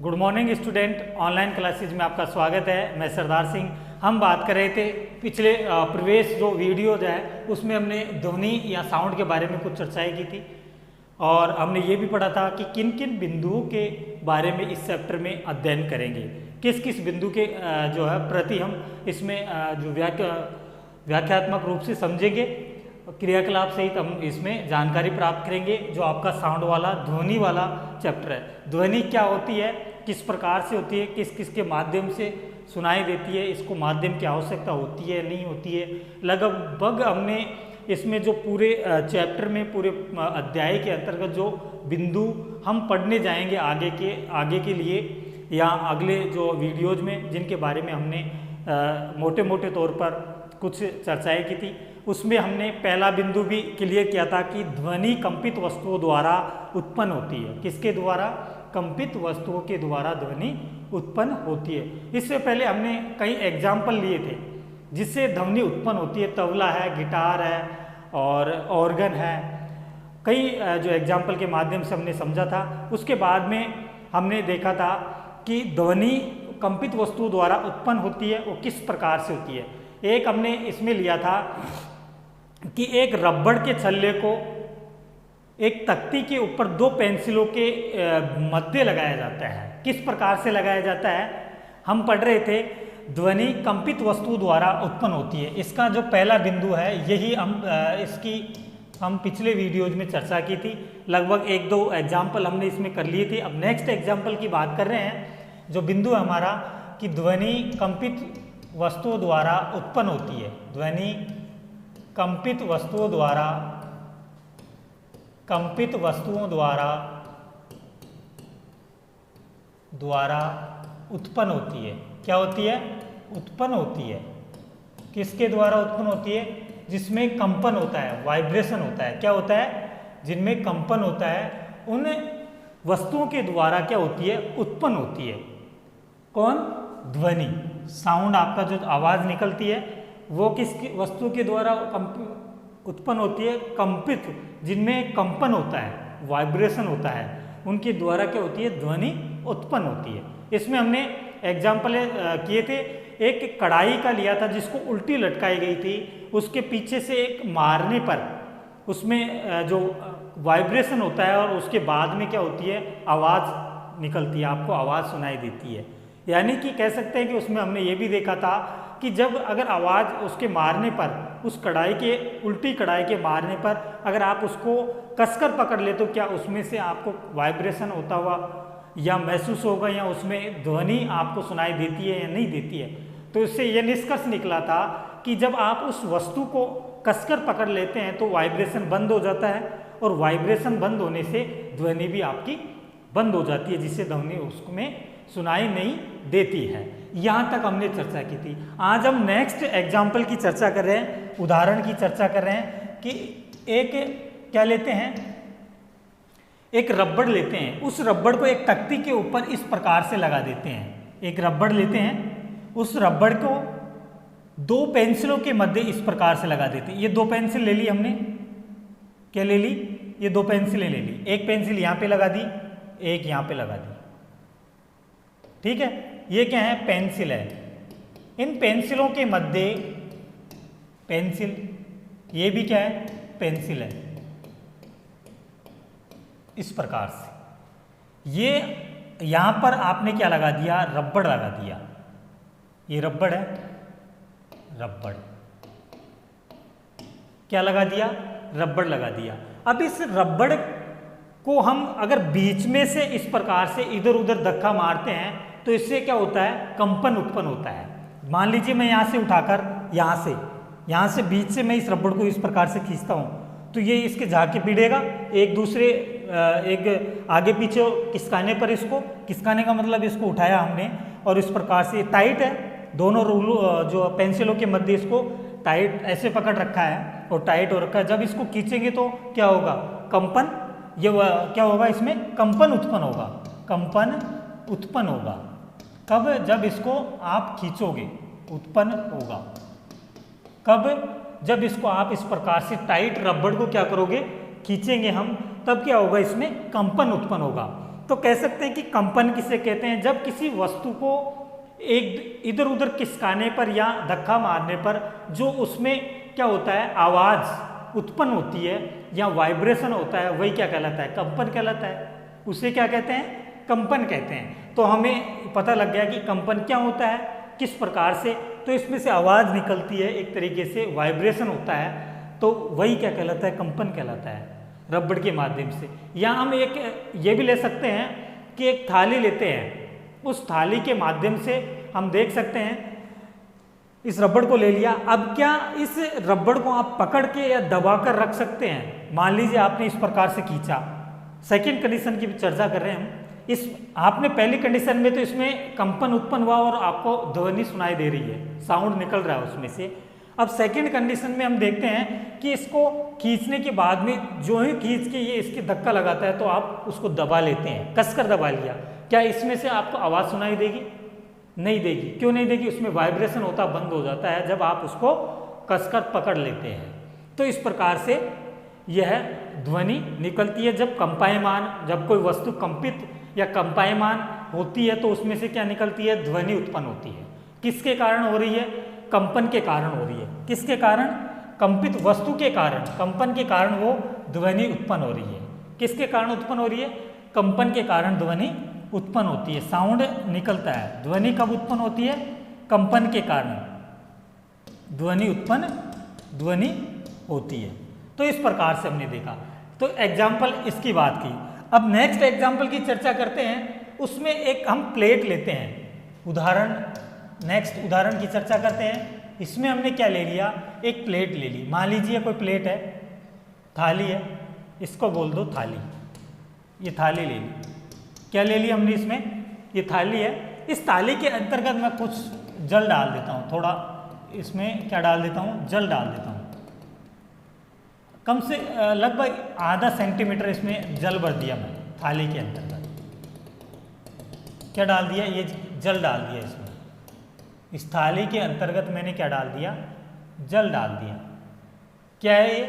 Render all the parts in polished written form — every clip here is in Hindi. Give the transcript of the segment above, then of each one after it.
Good morning student, online classes में आपका स्वागत है। मैं सरदार सिंह। हम बात कर रहे थे पिछले प्रीवियस जो वीडियोज है उसमें हमने ध्वनि या साउंड के बारे में कुछ चर्चाएं की थी और हमने ये भी पढ़ा था कि किन किन बिंदुओं के बारे में इस चैप्टर में अध्ययन करेंगे, किस किस बिंदु के जो है प्रति हम इसमें जो व्याख्यात्मक रूप से समझेंगे, क्रियाकलाप सहित हम इसमें जानकारी प्राप्त करेंगे। जो आपका साउंड वाला ध्वनि वाला चैप्टर है, ध्वनि क्या होती है, किस प्रकार से होती है, किस किस के माध्यम से सुनाई देती है, इसको माध्यम की आवश्यकता होती है नहीं होती है, लगभग हमने इसमें जो पूरे चैप्टर में पूरे अध्याय के अंतर्गत जो बिंदु हम पढ़ने जाएंगे आगे के लिए या अगले जो वीडियोज में जिनके बारे में हमने मोटे मोटे तौर पर कुछ चर्चाएं की थी, उसमें हमने पहला बिंदु भी क्लियर किया था कि ध्वनि कंपित वस्तुओं द्वारा उत्पन्न होती है। किसके द्वारा? कंपित वस्तुओं के द्वारा ध्वनि उत्पन्न होती है। इससे पहले हमने कई एग्जाम्पल लिए थे जिससे ध्वनि उत्पन्न होती है। तबला है, गिटार है और ऑर्गन है, कई जो एग्जाम्पल के माध्यम से हमने समझा था। उसके बाद में हमने देखा था कि ध्वनि कंपित वस्तुओं द्वारा उत्पन्न होती है, वो किस प्रकार से होती है। एक हमने इसमें लिया था कि एक रबड़ के छल्ले को एक तख्ती के ऊपर दो पेंसिलों के मध्य लगाया जाता है। किस प्रकार से लगाया जाता है हम पढ़ रहे थे। ध्वनि कंपित वस्तु द्वारा उत्पन्न होती है। इसका जो पहला बिंदु है यही हम पिछले वीडियोज में चर्चा की थी। लगभग एक दो एग्जाम्पल हमने इसमें कर लिए थे। अब नेक्स्ट एग्जाम्पल की बात कर रहे हैं। जो बिंदु है हमारा कि ध्वनि कंपित वस्तुओं द्वारा उत्पन्न होती है। ध्वनि कंपित वस्तुओं द्वारा उत्पन्न होती है। क्या होती है? उत्पन्न होती है। किसके द्वारा उत्पन्न होती है? जिसमें कंपन होता है, वाइब्रेशन होता है। क्या होता है? जिनमें कंपन होता है उन वस्तुओं के द्वारा क्या होती है? उत्पन्न होती है। कौन? ध्वनि, साउंड, आपका जो आवाज निकलती है वो किस वस्तु के द्वारा उत्पन्न होती है? कंपित, जिनमें कंपन होता है, वाइब्रेशन होता है, उनके द्वारा क्या होती है? ध्वनि उत्पन्न होती है। इसमें हमने एग्जाम्पल किए थे। एक कढ़ाई का लिया था जिसको उल्टी लटकाई गई थी, उसके पीछे से एक मारने पर उसमें जो वाइब्रेशन होता है और उसके बाद में क्या होती है? आवाज़ निकलती है, आपको आवाज़ सुनाई देती है। यानी कि कह सकते हैं कि उसमें हमने ये भी देखा था कि जब अगर आवाज़ उसके मारने पर, उस कढ़ाई के उल्टी कढ़ाई के मारने पर अगर आप उसको कसकर पकड़ ले तो क्या उसमें से आपको वाइब्रेशन होता हुआ या महसूस होगा या उसमें ध्वनि आपको सुनाई देती है या नहीं देती है। तो इससे यह निष्कर्ष निकला था कि जब आप उस वस्तु को कसकर पकड़ लेते हैं तो वाइब्रेशन बंद हो जाता है और वाइब्रेशन बंद होने से ध्वनि भी आपकी बंद हो जाती है, जिससे ध्वनि उसमें सुनाई नहीं देती है। यहाँ तक हमने चर्चा की थी। आज हम नेक्स्ट एग्जाम्पल की चर्चा कर रहे हैं, उदाहरण की चर्चा कर रहे हैं कि एक क्या लेते हैं, एक रबड़ लेते हैं। उस रबड़ को एक तख्ती के ऊपर इस प्रकार से लगा देते हैं। एक रबड़ लेते हैं, उस रबड़ को दो पेंसिलों के मध्य इस प्रकार से लगा देते हैं। ये दो पेंसिल ले ली हमने, क्या ले ली? ये दो पेंसिलें ले ली। एक पेंसिल यहाँ पे लगा दी, एक यहाँ पे लगा दी। ठीक है, ये क्या है? पेंसिल है। इन पेंसिलों के मध्य पेंसिल, ये भी क्या है? पेंसिल है। इस प्रकार से ये यहां पर आपने क्या लगा दिया? रबड़ लगा दिया। ये रबड़ है, रबड़ क्या लगा दिया? रबड़ लगा दिया। अब इस रबड़ को हम अगर बीच में से इस प्रकार से इधर उधर धक्का मारते हैं तो इससे क्या होता है? कंपन उत्पन्न होता है। मान लीजिए मैं यहाँ से उठाकर यहाँ से बीच से मैं इस रबड़ को इस प्रकार से खींचता हूँ तो ये इसके झाके पीड़ेगा, एक दूसरे एक आगे पीछे खिसकाने पर, इसको खिसकाने का मतलब इसको उठाया हमने और इस प्रकार से टाइट है। दोनों जो पेंसिलों के मध्य इसको टाइट ऐसे पकड़ रखा है और टाइट हो रखा है। जब इसको खींचेंगे तो क्या होगा? कंपन, ये क्या होगा? इसमें कंपन उत्पन्न होगा। कंपन उत्पन्न होगा कब? जब इसको आप खींचोगे, उत्पन्न होगा। कब? जब इसको आप इस प्रकार से टाइट रबड़ को क्या करोगे? खींचेंगे हम, तब क्या होगा? इसमें कंपन उत्पन्न होगा। तो कह सकते हैं कि कंपन किसे कहते हैं, जब किसी वस्तु को एक इधर उधर खिसकाने पर या धक्का मारने पर जो उसमें क्या होता है, आवाज़ उत्पन्न होती है या वाइब्रेशन होता है, वही क्या कहलाता है, कंपन कहलाता है। उसे क्या कहते हैं, कंपन कहते हैं। तो हमें पता लग गया कि कंपन क्या होता है, किस प्रकार से, तो इसमें से आवाज़ निकलती है, एक तरीके से वाइब्रेशन होता है, तो वही क्या कहलाता है, कंपन कहलाता है, रबड़ के माध्यम से। या हम एक ये भी ले सकते हैं कि एक थाली लेते हैं, उस थाली के माध्यम से हम देख सकते हैं, इस रबड़ को ले लिया, अब क्या इस रबड़ को आप पकड़ के या दबा कर रख सकते हैं। मान लीजिए आपने इस प्रकार से खींचा, सेकेंड कंडीशन की चर्चा कर रहे हैं हम। इस आपने पहली कंडीशन में तो इसमें कंपन उत्पन्न हुआ और आपको ध्वनि सुनाई दे रही है, साउंड निकल रहा है उसमें से। अब सेकेंड कंडीशन में हम देखते हैं कि इसको खींचने के बाद में जो ही खींच के ये इसके धक्का लगाता है तो आप उसको दबा लेते हैं, कसकर दबा लिया, क्या इसमें से आपको आवाज़ सुनाई देगी, नहीं देगी। क्यों नहीं देगी, उसमें वाइब्रेशन होता बंद हो जाता है जब आप उसको कसकर पकड़ लेते हैं। तो इस प्रकार से यह ध्वनि निकलती है जब कंपायमान, जब कोई वस्तु कंपित या कंपायमान होती है तो उसमें से क्या निकलती है, ध्वनि उत्पन्न होती है। किसके कारण हो रही है, कंपन के कारण हो रही है। किसके कारण, कंपित वस्तु के कारण, कंपन के कारण वो ध्वनि उत्पन्न हो रही है। किसके कारण उत्पन्न हो रही है, कंपन के कारण ध्वनि उत्पन्न होती है, साउंड निकलता है। ध्वनि कब उत्पन्न होती है, कंपन के कारण ध्वनि होती है। तो इस प्रकार से हमने देखा, तो एग्जाम्पल इसकी बात की। अब नेक्स्ट एग्जाम्पल की चर्चा करते हैं, उसमें एक हम प्लेट लेते हैं, उदाहरण, नेक्स्ट उदाहरण की चर्चा करते हैं। इसमें हमने क्या ले लिया, एक प्लेट ले ली, मान लीजिए कोई प्लेट है, थाली है, इसको बोल दो थाली, ये थाली ले ली। क्या ले ली हमने इसमें, ये थाली है। इस थाली के अंतर्गत मैं कुछ जल डाल देता हूँ, थोड़ा इसमें क्या डाल देता हूँ, जल डाल देता हूँ, कम से लगभग आधा सेंटीमीटर इसमें जल भर दिया मैं थाली के अंतर्गत। क्या डाल दिया, ये जल डाल दिया इसमें, इस थाली के अंतर्गत मैंने क्या डाल दिया, जल डाल दिया। क्या है ये,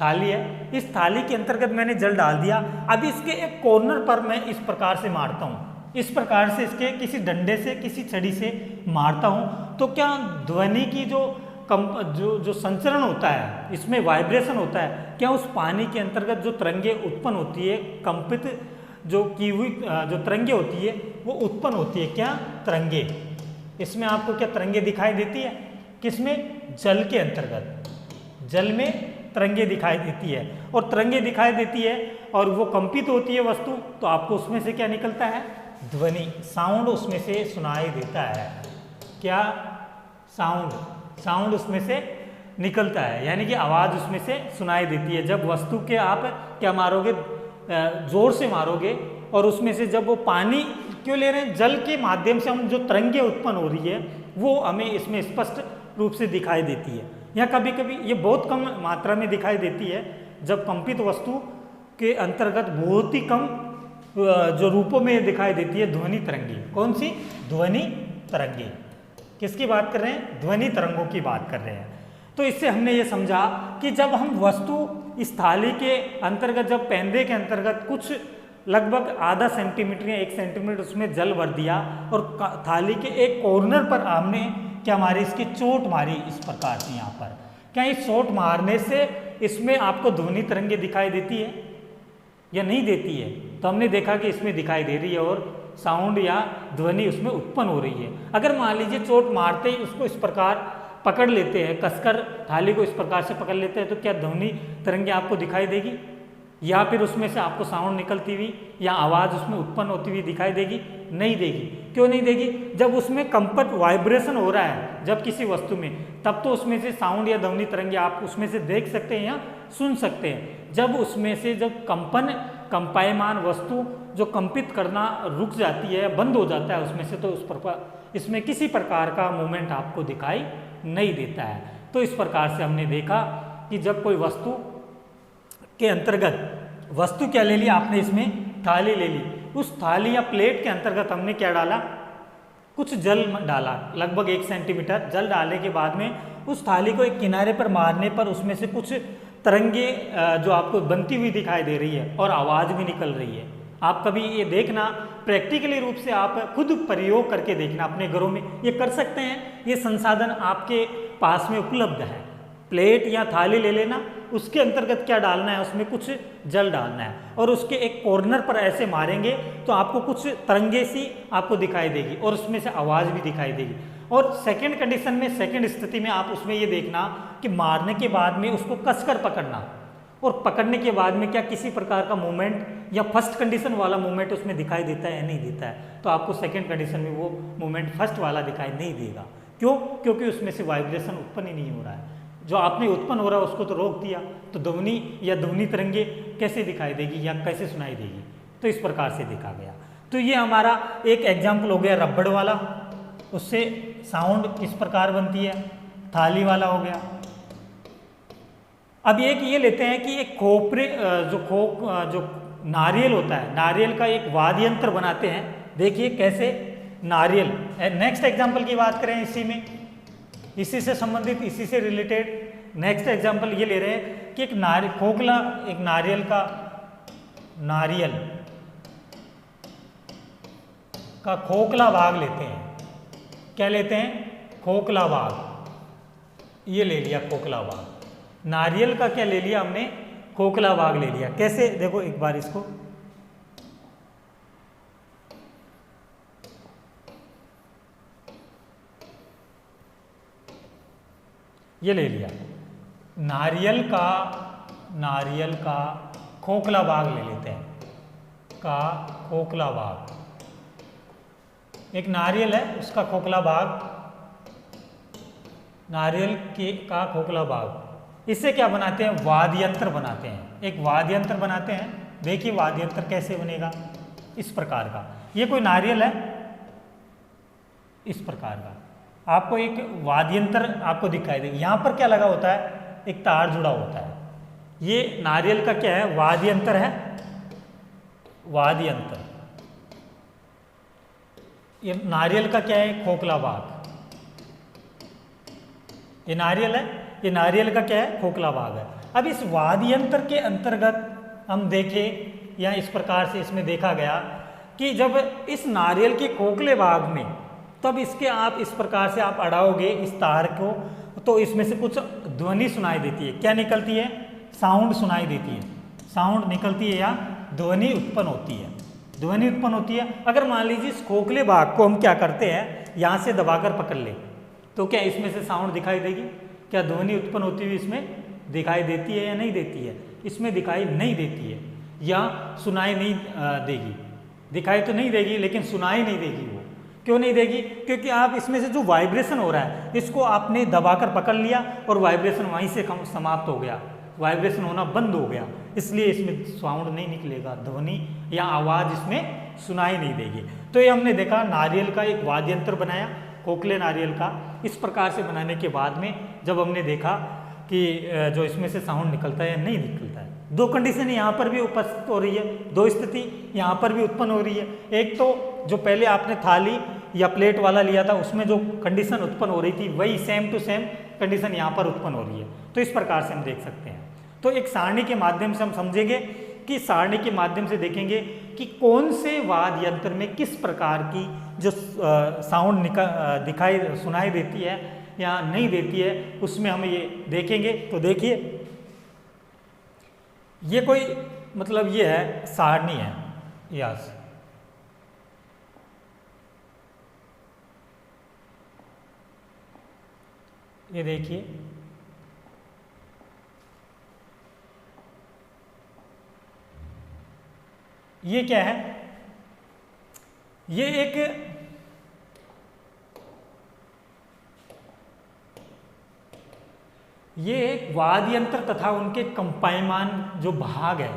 थाली है, इस थाली के अंतर्गत मैंने जल डाल दिया। अब इसके एक कॉर्नर पर मैं इस प्रकार से मारता हूँ, इस प्रकार से इसके किसी डंडे से, किसी छड़ी से मारता हूँ, तो क्या ध्वनि की जो संचरण होता है, इसमें वाइब्रेशन होता है, क्या उस पानी के अंतर्गत जो तरंगे उत्पन्न होती है, कंपित जो की हुई जो तरंगे होती है वो उत्पन्न होती है, क्या तरंगे। इसमें आपको क्या तरंगे दिखाई देती है, किसमें, जल के अंतर्गत, जल में तरंगे दिखाई देती है, और तरंगे दिखाई देती है और वो कंपित होती है वस्तु, तो आपको उसमें से क्या निकलता है, ध्वनि, साउंड उसमें से सुनाई देता है। क्या, साउंड उसमें से निकलता है, यानी कि आवाज़ उसमें से सुनाई देती है। जब वस्तु के आप क्या मारोगे, जोर से मारोगे, और उसमें से जब वो पानी क्यों ले रहे हैं, जल के माध्यम से हम जो तरंगे उत्पन्न हो रही है वो हमें इसमें स्पष्ट रूप से दिखाई देती है। या कभी कभी ये बहुत कम मात्रा में दिखाई देती है, जब कंपित वस्तु के अंतर्गत बहुत ही कम जो रूपों में दिखाई देती है ध्वनि तरंगे। कौन सी, ध्वनि तरंगे। किसकी बात कर रहे हैं, ध्वनि तरंगों की बात कर रहे हैं। तो इससे हमने ये समझा कि जब हम वस्तु इस थाली के अंतर्गत, जब पेंदे के अंतर्गत कुछ लगभग आधा सेंटीमीटर या 1 सेंटीमीटर उसमें जल भर दिया और थाली के एक कॉर्नर पर हमने क्या मारी, इसकी चोट मारी इस प्रकार से यहाँ पर, क्या इस चोट मारने से इसमें आपको ध्वनि तरंगे दिखाई देती है या नहीं देती है। तो हमने देखा कि इसमें दिखाई दे रही है और साउंड या ध्वनि उसमें उत्पन्न हो रही है। अगर मान लीजिए चोट मारते ही उसको इस प्रकार पकड़ लेते हैं, कसकर थाली को इस प्रकार से पकड़ लेते हैं, तो क्या ध्वनि तरंगे आपको दिखाई देगी, या फिर उसमें से आपको साउंड निकलती हुई या आवाज़ उसमें उत्पन्न होती हुई दिखाई देगी, नहीं देगी। क्यों नहीं देगी, जब उसमें कंपन वाइब्रेशन हो रहा है जब किसी वस्तु में, तब तो उसमें से साउंड या ध्वनि तरंगे आप उसमें से देख सकते हैं या सुन सकते हैं। जब उसमें से जब कंपायमान वस्तु जो कंपित करना रुक जाती है, बंद हो जाता है उसमें से, तो उस प्रकार इसमें किसी प्रकार का मूवमेंट आपको दिखाई नहीं देता है। तो इस प्रकार से हमने देखा कि जब कोई वस्तु के अंतर्गत, वस्तु क्या ले ली आपने, इसमें थाली ले ली, उस थाली या प्लेट के अंतर्गत हमने क्या डाला, कुछ जल डाला, लगभग 1 सेंटीमीटर जल डालने के बाद में उस थाली को एक किनारे पर मारने पर उसमें से कुछ तरंगे जो आपको बनती हुई दिखाई दे रही है और आवाज़ भी निकल रही है। आप कभी ये देखना, प्रैक्टिकली रूप से आप खुद प्रयोग करके देखना अपने घरों में, ये कर सकते हैं। ये संसाधन आपके पास में उपलब्ध है। प्लेट या थाली ले लेना, उसके अंतर्गत क्या डालना है, उसमें कुछ जल डालना है और उसके एक कॉर्नर पर ऐसे मारेंगे तो आपको कुछ तरंगे सी आपको दिखाई देगी और उसमें से आवाज़ भी दिखाई देगी। और सेकंड कंडीशन में, सेकंड स्थिति में आप उसमें ये देखना कि मारने के बाद में उसको कसकर पकड़ना, और पकड़ने के बाद में क्या किसी प्रकार का मूवमेंट या फर्स्ट कंडीशन वाला मूवमेंट उसमें दिखाई देता है या नहीं देता है, तो आपको सेकंड कंडीशन में वो मूवमेंट फर्स्ट वाला दिखाई नहीं देगा। क्यों? क्योंकि उसमें से वाइब्रेशन उत्पन्न ही नहीं हो रहा है। जो आपने उत्पन्न हो रहा है उसको तो रोक दिया, तो ध्वनि या ध्वनि तरंगे कैसे दिखाई देगी या कैसे सुनाई देगी? तो इस प्रकार से देखा गया। तो ये हमारा एक एग्जाम्पल हो गया रबड़ वाला, उससे साउंड किस प्रकार बनती है। थाली वाला हो गया। अब एक ये लेते हैं कि एक खोपरे जो नारियल होता है, नारियल का एक वाद्य यंत्र बनाते हैं। देखिए कैसे नारियल। नेक्स्ट एग्जाम्पल की बात करें इसी में, इसी से संबंधित, इसी से रिलेटेड नेक्स्ट एग्जाम्पल ये ले रहे हैं कि एक खोखला, एक नारियल का खोखला भाग लेते हैं। क्या लेते हैं? खोखला भाग। ये ले लिया खोखला भाग। नारियल का क्या ले लिया हमने? खोखला भाग ले लिया। कैसे? देखो एक बार इसको, ये ले लिया। नारियल का खोखला भाग ले लेते हैं, का खोखला भाग। एक नारियल है, उसका खोखला भाग, नारियल का खोखला भाग। इससे क्या बनाते हैं? वाद्य यंत्र बनाते हैं। एक वाद्य यंत्र बनाते हैं। देखिए वाद्य यंत्र कैसे बनेगा, इस प्रकार का। ये कोई नारियल है, इस प्रकार का आपको एक वाद्य यंत्र आपको दिखाई देगा। यहाँ पर क्या लगा होता है? एक तार जुड़ा होता है। ये नारियल का क्या है? वाद्य यंत्र है, वाद्य यंत्र। ये नारियल का क्या है? खोखला भाग। ये नारियल है, ये नारियल का क्या है? खोखला भाग है। अब इस वाद्य यंत्र के अंतर्गत हम देखें, या इस प्रकार से इसमें देखा गया कि जब इस नारियल के खोखले भाग में, तब इसके आप इस प्रकार से आप अड़ाओगे इस तार को, तो इसमें से कुछ ध्वनि सुनाई देती है। क्या निकलती है? साउंड सुनाई देती है। साउंड निकलती है या ध्वनि उत्पन्न होती है। ध्वनि उत्पन्न होती है। अगर मान लीजिए इस खोखले भाग को हम क्या करते हैं, यहाँ से दबाकर पकड़ ले, तो क्या इसमें से साउंड दिखाई देगी? क्या ध्वनि उत्पन्न होती हुई इसमें दिखाई देती है या नहीं देती है? इसमें दिखाई नहीं देती है, या सुनाई नहीं देगी। दिखाई तो नहीं देगी लेकिन सुनाई नहीं देगी। वो क्यों नहीं देगी? क्योंकि आप इसमें से जो वाइब्रेशन हो रहा है, इसको आपने दबाकर पकड़ लिया और वाइब्रेशन वहीं से समाप्त हो गया, वाइब्रेशन होना बंद हो गया, इसलिए इसमें साउंड नहीं निकलेगा, ध्वनि या आवाज़ इसमें सुनाई नहीं देगी। तो ये हमने देखा, नारियल का एक वाद्य यंत्र बनाया, खोखले नारियल का। इस प्रकार से बनाने के बाद में जब हमने देखा कि जो इसमें से साउंड निकलता है या नहीं निकलता है, दो कंडीशन यहाँ पर भी उपस्थित हो रही है, दो स्थिति यहाँ पर भी उत्पन्न हो रही है। एक तो जो पहले आपने थाली या प्लेट वाला लिया था, उसमें जो कंडीशन उत्पन्न हो रही थी, वही सेम टू सेम कंडीशन यहाँ पर उत्पन्न हो रही है। तो इस प्रकार से हम देख सकते हैं। तो एक सारणी के माध्यम से हम समझेंगे कि सारणी के माध्यम से देखेंगे कि कौन से वाद्य यंत्र में किस प्रकार की जो साउंड दिखाई सुनाई देती है या नहीं देती है, उसमें हम ये देखेंगे। तो देखिए, ये कोई मतलब ये है सारणी है, यस। ये देखिए, ये क्या है? ये एक वाद्य यंत्र तथा उनके कंपायमान जो भाग है,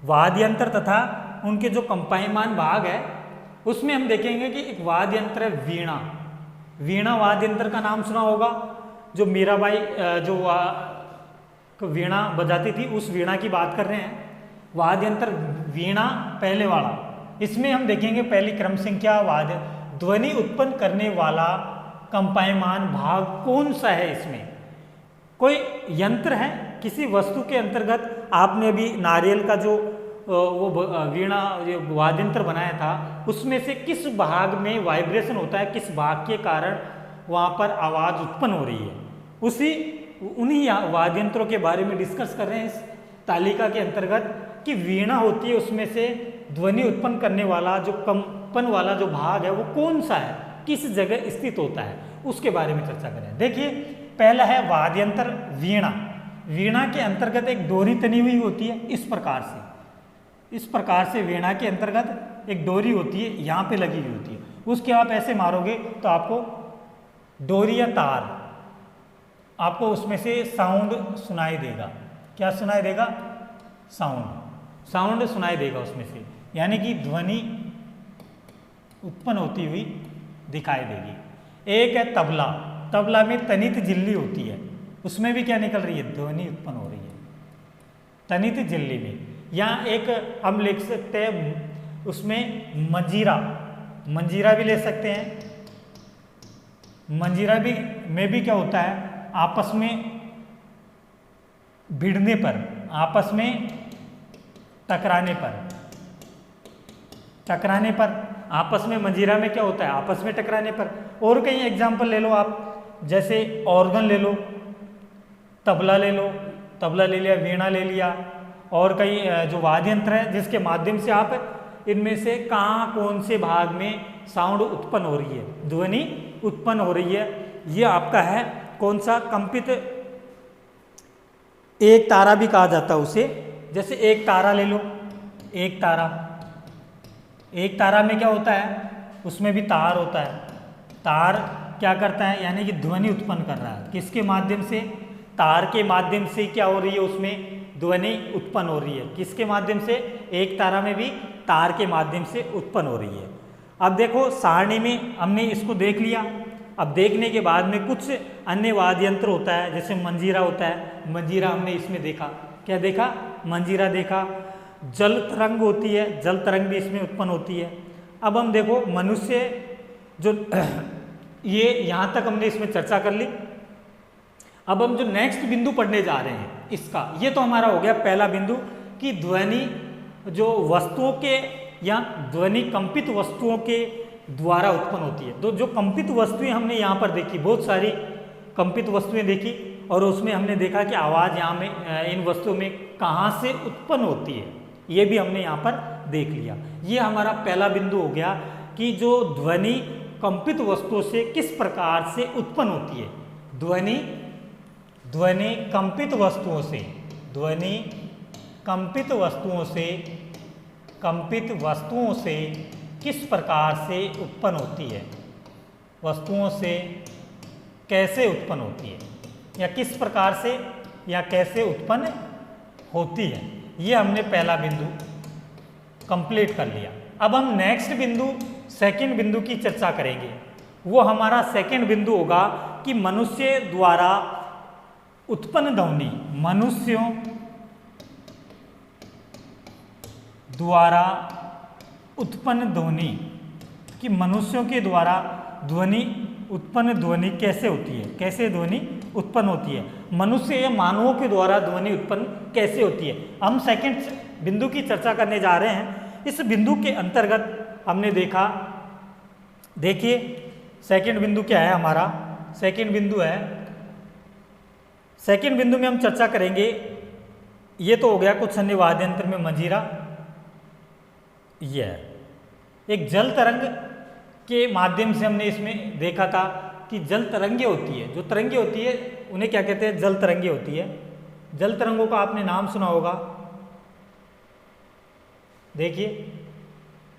वाद्य यंत्र तथा उनके जो कंपायमान भाग है, उसमें हम देखेंगे कि एक वाद्य यंत्र है वीणा। वीणा वाद्य यंत्र का नाम सुना होगा। जो मीराबाई जो वीणा बजाती थी, उस वीणा की बात कर रहे हैं। वाद्य यंत्र वीणा पहले वाला, इसमें हम देखेंगे पहली क्रम संख्या वाद्य, ध्वनि उत्पन्न करने वाला कंपायमान भाग कौन सा है? इसमें कोई यंत्र है, किसी वस्तु के अंतर्गत आपने अभी नारियल का जो वीणा जो वाद्यंत्र बनाया था उसमें से किस भाग में वाइब्रेशन होता है, किस भाग के कारण वहाँ पर आवाज़ उत्पन्न हो रही है, उन्हीं वाद्यंत्रों के बारे में डिस्कस कर रहे हैं इस तालिका के अंतर्गत कि वीणा होती है उसमें से ध्वनि उत्पन्न करने वाला जो कंपन वाला जो भाग है वो कौन सा है, किस जगह स्थित होता है, उसके बारे में चर्चा करें। देखिए पहला है वाद्यंत्र वीणा। वीणा के अंतर्गत एक डोरी तनी हुई होती है इस प्रकार से वीणा के अंतर्गत एक डोरी होती है, यहाँ पे लगी हुई होती है, उसके आप ऐसे मारोगे तो आपको डोरी या तार आपको उसमें से साउंड सुनाई देगा। क्या सुनाई देगा? साउंड सुनाई देगा उसमें से, यानी कि ध्वनि उत्पन्न होती हुई दिखाई देगी। एक है तबला। तबला में तनित झिल्ली होती है, उसमें भी क्या निकल रही है? ध्वनि उत्पन्न हो रही है तनित झिल्ली में। यहाँ एक हम लिख सकते हैं उसमें मंजीरा भी ले सकते हैं। मंजीरा भी क्या होता है? आपस में भिड़ने पर, आपस में टकराने पर आपस में मंजीरा में क्या होता है? आपस में टकराने पर। और कई एग्जाम्पल ले लो आप, जैसे ऑर्गन ले लो, तबला ले लो, तबला ले लिया, वीणा ले लिया, और कई जो वाद्य यंत्र है जिसके माध्यम से आप इनमें से कहाँ कौन से भाग में साउंड उत्पन्न हो रही है, ध्वनि उत्पन्न हो रही है। ये आपका है कौन सा? कंपित एक तारा भी कहा जाता है उसे। जैसे एक तारा ले लो, एक तारा में क्या होता है? उसमें भी तार होता है। तार क्या करता है? यानी कि ध्वनि उत्पन्न कर रहा है। किसके माध्यम से? तार के माध्यम से क्या हो रही है? उसमें ध्वनि उत्पन्न हो रही है। किसके माध्यम से? एक तारा में भी तार के माध्यम से उत्पन्न हो रही है। अब देखो सारणी में हमने इसको देख लिया। अब देखने के बाद में कुछ अन्य वाद्य यंत्र होता है, जैसे मंजीरा होता है। मंजीरा हमने इसमें देखा, क्या देखा? मंजीरा देखा। जल तरंग होती है, जल तरंग भी इसमें उत्पन्न होती है। अब हम देखो मनुष्य जो ये यहाँ तक हमने इसमें चर्चा कर ली। अब हम जो नेक्स्ट बिंदु पढ़ने जा रहे हैं इसका, ये तो हमारा हो गया पहला बिंदु कि ध्वनि जो वस्तुओं के या ध्वनि कंपित वस्तुओं के द्वारा उत्पन्न होती है। तो जो कंपित वस्तुएं हमने यहाँ पर देखी, बहुत सारी कंपित वस्तुएं देखी, और उसमें हमने देखा कि आवाज़ यहाँ में इन वस्तुओं में कहाँ से उत्पन्न होती है, ये भी हमने यहाँ पर देख लिया। ये हमारा पहला बिंदु हो गया कि जो ध्वनि कंपित वस्तुओं से किस प्रकार से उत्पन्न होती है। ध्वनि कंपित वस्तुओं से, ध्वनि कंपित वस्तुओं से किस प्रकार से उत्पन्न होती है, वस्तुओं से कैसे उत्पन्न होती है, या किस प्रकार से या कैसे उत्पन्न होती है। ये हमने पहला बिंदु कंप्लीट कर लिया। अब हम नेक्स्ट बिंदु, सेकंड बिंदु की चर्चा करेंगे। वो हमारा सेकंड बिंदु होगा कि मनुष्य द्वारा उत्पन्न ध्वनि, मनुष्यों द्वारा उत्पन्न ध्वनि, कि मनुष्यों के द्वारा उत्पन्न ध्वनि कैसे होती है, कैसे ध्वनि उत्पन्न होती है, मनुष्य या मानवों के द्वारा ध्वनि उत्पन्न कैसे होती है। हम सेकंड बिंदु की चर्चा करने जा रहे हैं। इस बिंदु के अंतर्गत हमने देखा, देखिए सेकंड बिंदु क्या है हमारा? सेकंड बिंदु है, सेकंड बिंदु में हम चर्चा करेंगे। ये तो हो गया कुछ अन्य वाद्य यंत्र में मंजीरा। यह एक जल तरंग के माध्यम से हमने इसमें देखा था कि जल तरंगे होती है, जो तरंगे होती है उन्हें क्या कहते हैं? जल तरंगे होती है। जल तरंगों का आपने नाम सुना होगा। देखिए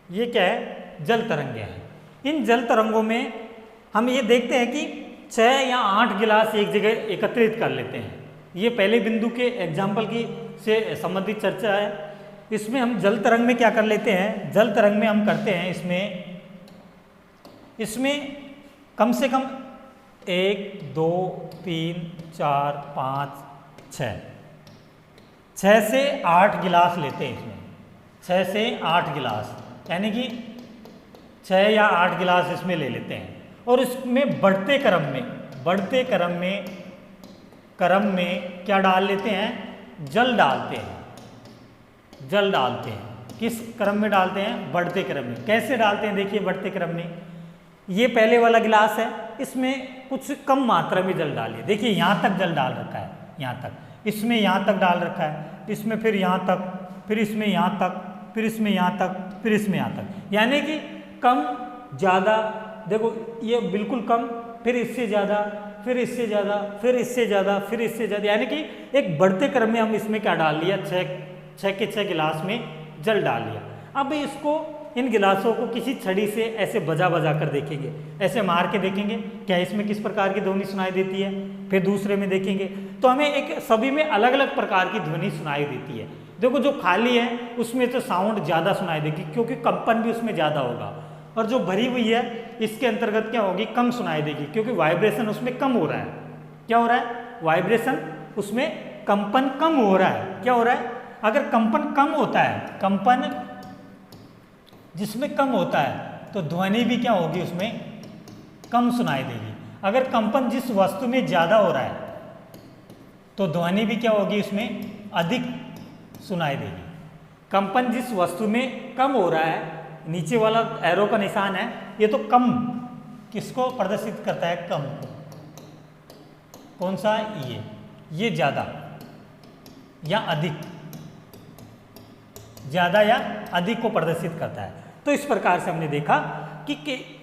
ये क्या है? जल तरंगे हैं। इन जल तरंगों में हम ये देखते हैं कि 6 या 8 गिलास एक जगह एकत्रित कर लेते हैं। ये पहले बिंदु के एग्जाम्पल की से संबंधित चर्चा है। इसमें हम जल तरंग में क्या कर लेते हैं? जल तरंग में हम करते हैं इसमें कम से कम 1 2 3 4 5 6 से 8 गिलास लेते हैं। इसमें 6 से 8 गिलास, यानी कि 6 या 8 गिलास इसमें ले लेते हैं। और इसमें बढ़ते क्रम में क्या डाल लेते हैं? जल डालते हैं। जल डालते हैं। किस क्रम में डालते हैं? बढ़ते क्रम में। कैसे डालते हैं? देखिए बढ़ते क्रम में, ये पहले वाला गिलास है, इसमें कुछ कम मात्रा में जल डालिए। देखिए यहाँ तक जल डाल रखा है, यहाँ तक, इसमें यहाँ तक डाल रखा है, इसमें फिर यहाँ तक, फिर इसमें यहाँ तक, फिर इसमें यहाँ तक, फिर इसमें यहाँ तक, यानी कि कम ज़्यादा। देखो ये बिल्कुल कम, फिर इससे ज़्यादा, फिर इससे ज़्यादा, फिर इससे ज़्यादा, फिर इससे ज़्यादा, यानी कि एक बढ़ते क्रम में हम इसमें क्या डाल लिया, छः के 6 गिलास में जल डाल लिया। अब इसको, इन गिलासों को किसी छड़ी से ऐसे बजा बजा कर देखेंगे, ऐसे मार के देखेंगे क्या इसमें किस प्रकार की ध्वनि सुनाई देती है। फिर दूसरे में देखेंगे तो हमें एक सभी में अलग अलग प्रकार की ध्वनि सुनाई देती है। देखो जो खाली है उसमें तो साउंड ज़्यादा सुनाई देगी क्योंकि कंपन भी उसमें ज़्यादा होगा, और जो भरी हुई है इसके अंतर्गत क्या होगी, कम सुनाई देगी क्योंकि वाइब्रेशन उसमें कम हो रहा है। क्या हो रहा है? वाइब्रेशन उसमें, कंपन कम हो रहा है। क्या हो रहा है? अगर कंपन कम होता है, कंपन जिसमें कम होता है तो ध्वनि भी क्या होगी, उसमें कम सुनाई देगी। अगर कंपन जिस वस्तु में ज़्यादा हो रहा है तो ध्वनि भी क्या होगी, उसमें अधिक सुनाई देगी। कंपन जिस वस्तु में कम हो रहा है, नीचे वाला एरो का निशान है, ये तो कम किसको प्रदर्शित करता है, कम को। कौन सा? ये ज़्यादा या अधिक, ज़्यादा या अधिक को प्रदर्शित करता है। तो इस प्रकार से हमने देखा कि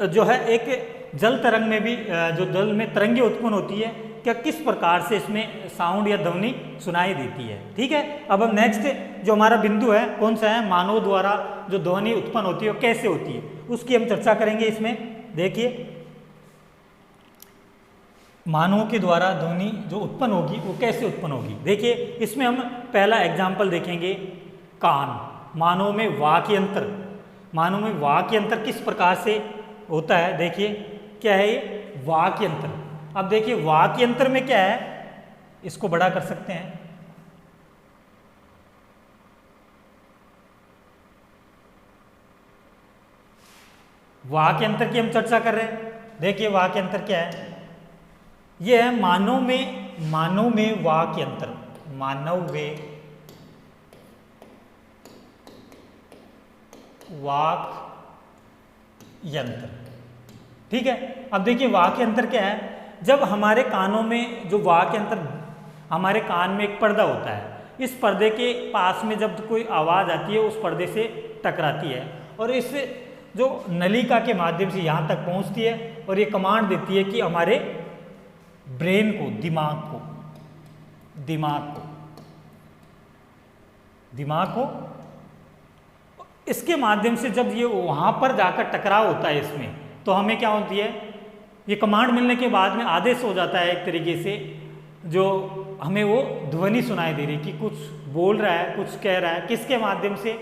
जो है एक जल तरंग में भी, जो जल में तरंगें उत्पन्न होती है, क्या किस प्रकार से इसमें साउंड या ध्वनि सुनाई देती है। ठीक है, अब हम नेक्स्ट जो हमारा बिंदु है कौन सा है, मानव द्वारा जो ध्वनि उत्पन्न होती है वो कैसे होती है उसकी हम चर्चा करेंगे। इसमें देखिए मानव के द्वारा ध्वनि जो उत्पन्न होगी वो कैसे उत्पन्न होगी। देखिए इसमें हम पहला एग्जाम्पल देखेंगे, कान। मानव में वाक्य यंत्र, मानव में वाक्य यंत्र किस प्रकार से होता है। देखिए क्या है ये, वाक्य यंत्र। अब देखिए वाक्य यंत्र में क्या है, इसको बड़ा कर सकते हैं। वाक्य यंत्र की हम चर्चा कर रहे हैं। देखिए वाक्य यंत्र क्या है, यह है मानव में वाक्य यंत्र, मानव में वाक्य यंत्र। ठीक है, अब देखिए वाक्य यंत्र क्या है, जब हमारे कानों में जो वाक्य यंत्र, हमारे कान में एक पर्दा होता है, इस पर्दे के पास में जब कोई आवाज़ आती है उस पर्दे से टकराती है और इस जो नलिका के माध्यम से यहाँ तक पहुँचती है और ये कमांड देती है कि हमारे ब्रेन को, दिमाग को इसके माध्यम से जब ये वहाँ पर जाकर टकराव होता है इसमें, तो हमें क्या होती है, ये कमांड मिलने के बाद में आदेश हो जाता है एक तरीके से, जो हमें वो ध्वनि सुनाई दे रही कि कुछ बोल रहा है, कुछ कह रहा है। किसके माध्यम से?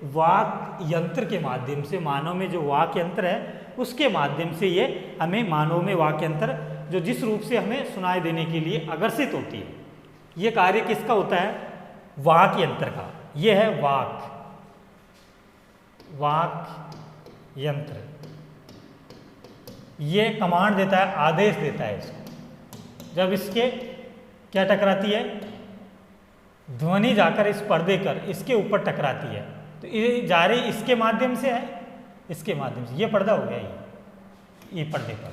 वाक यंत्र के माध्यम से। मानव में जो वाक यंत्र है उसके माध्यम से ये हमें, मानव में वाक यंत्र जो जिस रूप से हमें सुनाई देने के लिए आकर्षित होती है, ये कार्य किसका होता है? वाक यंत्र का। ये है वाक यंत्र। ये कमांड देता है, आदेश देता है इसको। जब इसके क्या टकराती है, ध्वनि जाकर इस पर्दे कर इसके ऊपर टकराती है, तो ये जा रही इसके माध्यम से है, इसके माध्यम से। ये पर्दा हो गया, ये पर्दे पर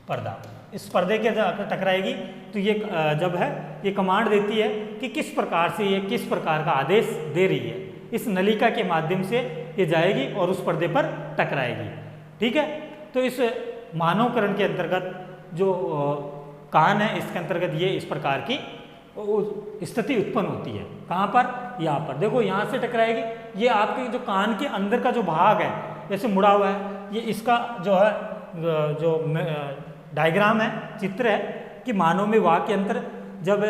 पर्दा, इस पर्दे के जाकर टकराएगी तो ये जब है ये कमांड देती है कि किस प्रकार से, ये किस प्रकार का आदेश दे रही है। इस नलिका के माध्यम से ये जाएगी और उस पर्दे पर टकराएगी। ठीक है, तो इस मानवकरण के अंतर्गत जो कान है, इसके अंतर्गत ये इस प्रकार की स्थिति उत्पन्न होती है। कहाँ पर? यहाँ पर। देखो यहाँ से टकराएगी, ये आपके जो कान के अंदर का जो भाग है जैसे मुड़ा हुआ है, ये इसका जो है जो डायग्राम है, चित्र है कि मानव में वाक्य यंत्र जब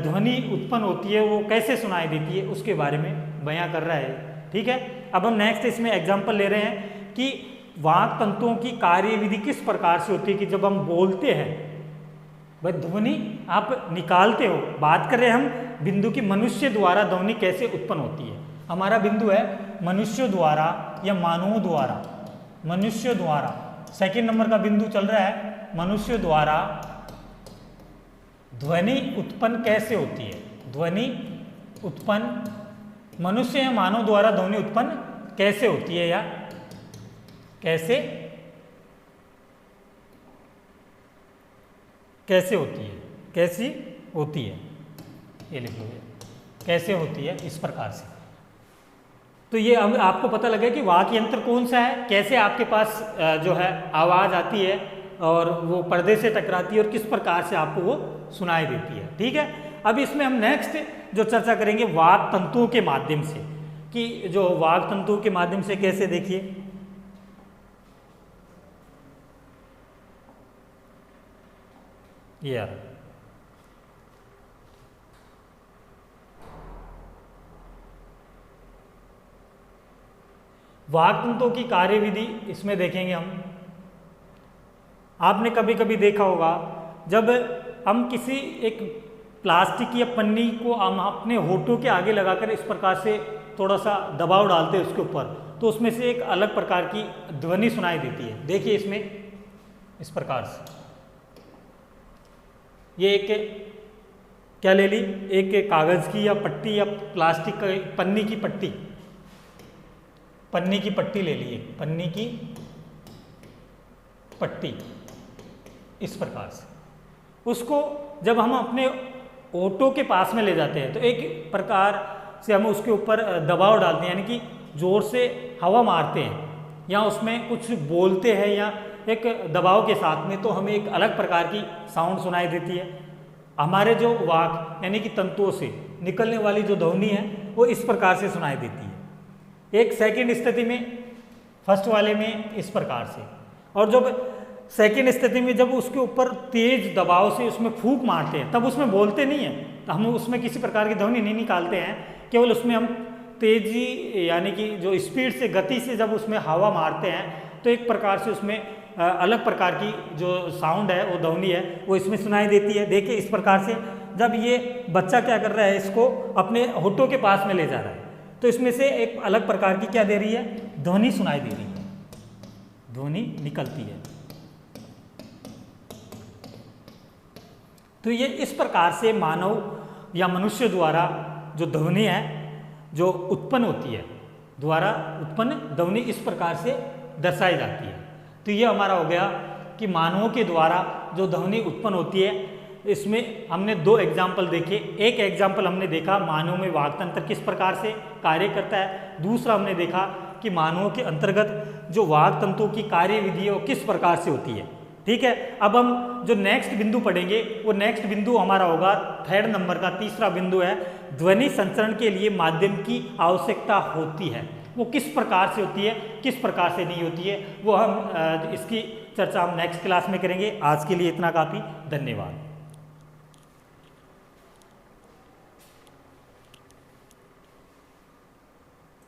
ध्वनि उत्पन्न होती है वो कैसे सुनाई देती है उसके बारे में बयां कर रहा है। ठीक है, अब हम नेक्स्ट इसमें एग्जांपल ले रहे हैं कि वाक तंतुओं की कार्यविधि किस प्रकार से होती है कि जब हम बोलते हैं, भाई ध्वनि आप निकालते हो। बात कर रहे हैं हम बिंदु की, मनुष्य द्वारा ध्वनि कैसे उत्पन्न होती है। हमारा बिंदु है मनुष्य द्वारा या मानवों द्वारा, मनुष्य द्वारा। सेकंड नंबर का बिंदु चल रहा है मनुष्य द्वारा ध्वनि उत्पन्न कैसे होती है, ध्वनि उत्पन्न मनुष्य या मानव द्वारा ध्वनि उत्पन्न कैसे होती है, या कैसे होती है, कैसी होती है, ये लिख लो, कैसे होती है, इस प्रकार से। तो ये अब आपको पता लगे कि वाक्य यंत्र कौन सा है, कैसे आपके पास जो है आवाज़ आती है और वो पर्दे से टकराती है और किस प्रकार से आपको वो सुनाई देती है। ठीक है, अब इसमें हम नेक्स्ट जो चर्चा करेंगे वाक तंतुओं के माध्यम से, कि जो वाक तंतुओं के माध्यम से कैसे, देखिए यार वाक तंतुओं की कार्यविधि इसमें देखेंगे हम। आपने कभी कभी देखा होगा जब हम किसी एक प्लास्टिक या पन्नी को हम अपने होठों के आगे लगाकर इस प्रकार से थोड़ा सा दबाव डालते हैं उसके ऊपर, तो उसमें से एक अलग प्रकार की ध्वनि सुनाई देती है। देखिए इसमें इस प्रकार से, ये एक क्या ले ली, एक कागज की या पट्टी या प्लास्टिक का पन्नी की पट्टी ले ली, पन्नी की पट्टी, इस प्रकार से उसको जब हम अपने ओटो के पास में ले जाते हैं तो एक प्रकार से हम उसके ऊपर दबाव डालते हैं, यानी कि जोर से हवा मारते हैं या उसमें कुछ बोलते हैं या एक दबाव के साथ में, तो हमें एक अलग प्रकार की साउंड सुनाई देती है। हमारे जो वाक यानी कि तंतुओं से निकलने वाली जो ध्वनि है वो इस प्रकार से सुनाई देती है, एक सेकंड स्थिति में, फर्स्ट वाले में इस प्रकार से, और जब सेकंड स्थिति में जब उसके ऊपर तेज दबाव से उसमें फूंक मारते हैं तब उसमें बोलते नहीं हैं, तो हम उसमें किसी प्रकार की ध्वनि नहीं निकालते हैं, केवल उसमें हम तेजी यानी कि जो स्पीड से, गति से जब उसमें हवा मारते हैं तो एक प्रकार से उसमें अलग प्रकार की जो साउंड है, वो ध्वनि है, वो इसमें सुनाई देती है। देखिए इस प्रकार से जब ये बच्चा क्या कर रहा है, इसको अपने होठों के पास में ले जा रहा है, तो इसमें से एक अलग प्रकार की क्या दे रही है, ध्वनि सुनाई दे रही है, ध्वनि निकलती है। तो ये इस प्रकार से मानव या मनुष्य द्वारा जो ध्वनि है जो उत्पन्न होती है, द्वारा उत्पन्न ध्वनि इस प्रकार से दर्शाई जाती है। तो ये हमारा हो गया कि मानवों के द्वारा जो ध्वनि उत्पन्न होती है। इसमें हमने दो एग्जाम्पल देखे, एक एग्जाम्पल हमने देखा मानव में वाक तंत्र किस प्रकार से कार्य करता है, दूसरा हमने देखा कि मानवों के अंतर्गत जो वाक तंतुओं की कार्यविधि है वो किस प्रकार से होती है। ठीक है, अब हम जो नेक्स्ट बिंदु पढ़ेंगे वो नेक्स्ट बिंदु हमारा होगा 3rd नंबर का, तीसरा बिंदु है ध्वनि संचरण के लिए माध्यम की आवश्यकता होती है। वो किस प्रकार से होती है, किस प्रकार से नहीं होती है, वो हम इसकी चर्चा हम नेक्स्ट क्लास में करेंगे। आज के लिए इतना काफ़ी, धन्यवाद।